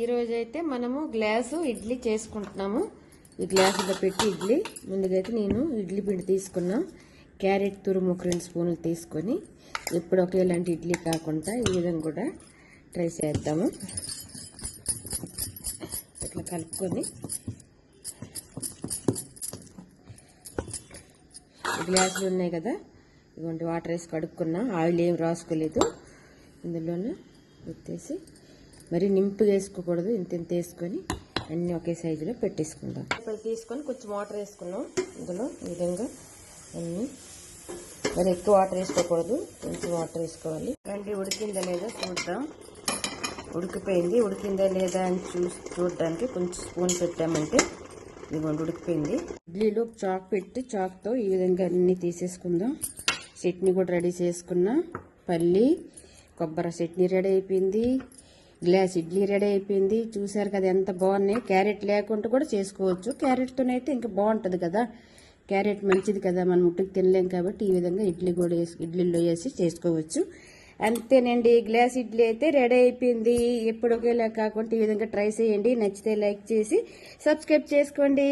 ఈరోజు అయితే మనము గ్లాసు ఇడ్లీ చేసుకుంటున్నాము. ఈ గ్లాసులో పెట్టి ఇడ్లీ ముందుగైతే నేను ఇడ్లీ పిండి తీసుకున్నా. క్యారెట్ తురుము 2 స్పూన్లు తీసుకొని ఎప్పుడు ఒకేలాంటి ఇడ్లీ కాకుండా ఈ విధంగా కూడా ట్రై చేద్దాము. ఇట్లా కలుపుకొని గ్లాసులు ఉన్నాయి కదా, ఇటువంటి వాటర్ వేసి కడుక్కున్నా. ఆయిల్ ఏం రాసుకోలేదు. ఇందులోనే ఎత్తేసి మరి నింపుగా వేసుకోకూడదు, ఇంత వేసుకొని అన్నీ ఒకే సైజులో పెట్టేసుకుందాం. ఇప్పుడు తీసుకొని కొంచెం వాటర్ వేసుకున్నాం. ఇందులో ఈ విధంగా అన్నీ మరి ఎక్కువ వాటర్ వేసుకోకూడదు, కొంచెం వాటర్ వేసుకోవాలి. రండి ఉడికిందా లేదా చూద్దాం. ఉడికిపోయింది. ఉడికిందా లేదా అని చూడడానికి కొంచెం స్పూన్ పెట్టామంటే ఇదిగోండి ఉడికిపోయింది. ఇడ్లీలో చాక్ పెట్టి చాక్తో ఈ విధంగా అన్నీ తీసేసుకుందాం. చట్నీ కూడా రెడీ చేసుకున్నా. పల్లి కొబ్బరి చట్నీ రెడీ అయిపోయింది. గ్లాస్ ఇడ్లీ రెడీ అయిపోయింది. చూసారు కదా ఎంత బాగున్నాయి. క్యారెట్ లేకుండా కూడా చేసుకోవచ్చు. క్యారెట్తోనైతే ఇంకా బాగుంటుంది కదా. క్యారెట్ మంచిది కదా, మనం ముట్టుకు తినలేం కాబట్టి ఈ విధంగా ఇడ్లీ కూడా ఇడ్లీలో వేసి చేసుకోవచ్చు. అంతేనండి, గ్లాస్ ఇడ్లీ అయితే రెడీ అయిపోయింది. ఎప్పుడు ఒకేలా కాకుండా ఈ విధంగా ట్రై చేయండి. నచ్చితే లైక్ చేసి సబ్స్క్రైబ్ చేసుకోండి.